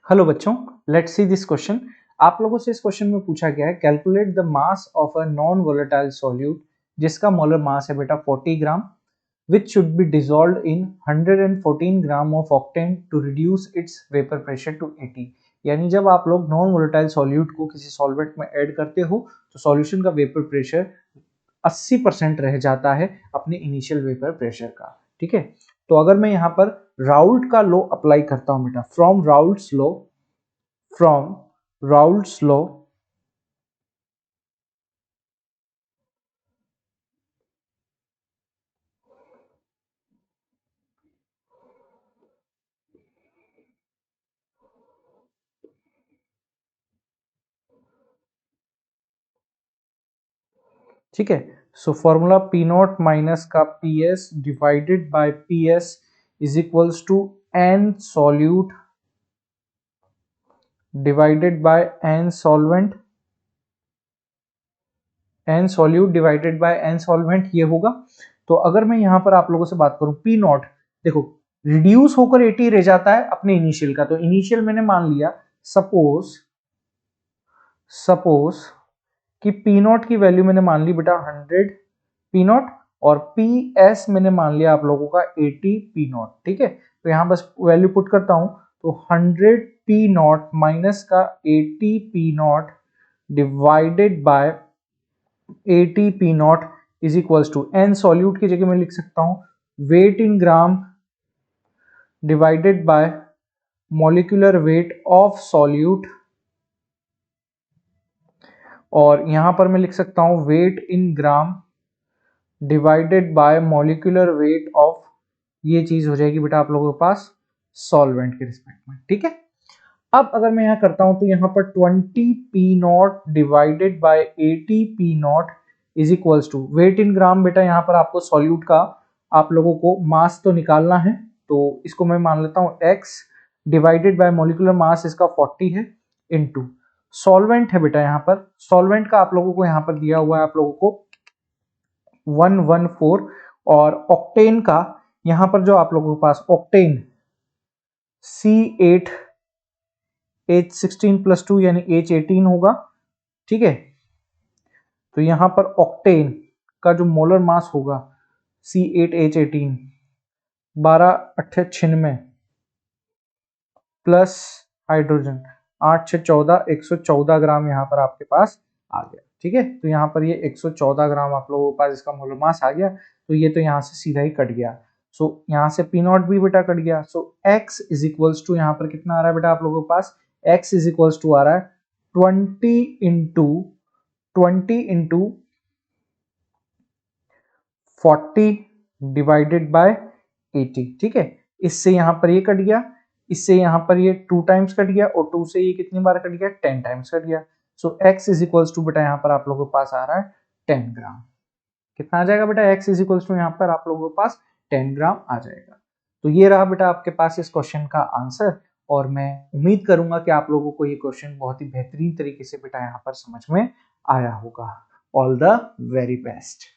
Hello बच्चों, let's see this question. आप लोगों से इस क्वेश्चन में पूछा गया है calculate the mass of a non volatile solute जिसका मोलर मास है बेटा 40 gram which should be dissolved in 114 gram of octane to reduce its vapour pressure to 80। यानी जब आप लोग नॉन वोलेटाइल सॉल्यूट को किसी सॉल्वेंट में ऐड करते हो तो सॉल्यूशन का वेपर प्रेशर 80% रह जाता है अपने इनिशियल वेपर प्रेशर का। ठीक है, तो अगर मैं यहाँ पर राउल्ट का लॉ अप्लाई करता हूं बेटा, फ्रॉम राउल्ट्स लॉ ठीक है। So formula P naught minus का P S divided by P S is equals to N solute divided by N solvent, N solute divided by N solvent ये होगा। तो अगर मैं यहां पर आप लोगों से बात करूं पी नॉट, देखो रिड्यूस होकर 80 रह जाता है अपने इनिशियल का, तो इनिशियल मैंने मान लिया सपोज कि पी नॉट की वैल्यू मैंने मान ली बेटा 100 पी नॉट और पी एस मैंने मान लिया आप लोगों का 80 पी नॉट। ठीक है, तो यहां बस वैल्यू पुट करता हूं तो 100 पी नॉट माइनस का 80 P not divided by 80 P not is equals to N solute की जगह मैं लिख सकता हूं weight in gram divided by molecular weight of solute, और यहां पर मैं लिख सकता हूं weight in gram divided by molecular weight of, ये चीज हो जाएगी बेटा आप लोगों के पास सॉल्वेंट के रिस्पेक्ट में। ठीक है, अब अगर मैं यहां करता हूं तो यहां पर 20 P not divided by 80 P not is equals to weight in gram, बेटा यहां पर आपको सॉल्यूट का आप लोगों को मास तो निकालना है, तो इसको मैं मान लेता हूं x divided by molecular mass इसका 40 है इनटू सॉल्वेंट है बेटा, यहां पर सॉल्वेंट का आप लोगों को यहां पर दिया हुआ है आप लोगों को 114, और ऑक्टेन का यहां पर जो आप लोगों के पास ऑक्टेन C8 H16 प्लस 2 यानी H18 होगा। ठीक है, तो यहां पर ऑक्टेन का जो मोलर मास होगा C8H18 12 प्लस हाइड्रोजन 8 6 14 114 ग्राम यहाँ पर आपके पास आ गया। ठीक है, तो यहाँ पर ये 114 ग्राम आप लोगों के पास इसका मोलर मास आ गया, तो ये तो यहाँ से सीधा ही कट गया। सो यहाँ से पी नॉट भी बेटा कट गया। सो x इज इक्वल्स टू यहाँ पर कितना आ रहा है बेटा आप लोगों के पास, x इज इक्वल्स टू आ रहा है 20 इंटू 40 डिवाइडेड बाय 80। ठीक है, इससे यहाँ पर ये कट गया, इससे यहाँ पर ये 2 टाइम्स कट गया, और 2 से ये कितनी बार कट गया, 10 टाइम्स कट गया। सो x इज इक्वल्स टू बेटा यहाँ पर आप लोगों के पास आ रहा है 10 ग्राम। कितना आ जाएगा बेटा, x इज इक्वल्स टू यहाँ पर आप लोगों के पास 10 ग्राम आ जाएगा। तो ये रहा बेटा आपके पास इस क्वेश्चन का आंसर, और मैं उम्मीद करूंगा कि आप लोगों को ये क्वेश्चन बहुत ही बेहतरीन तरीके से बेटा यहाँ पर समझ में आया होगा। All the very best.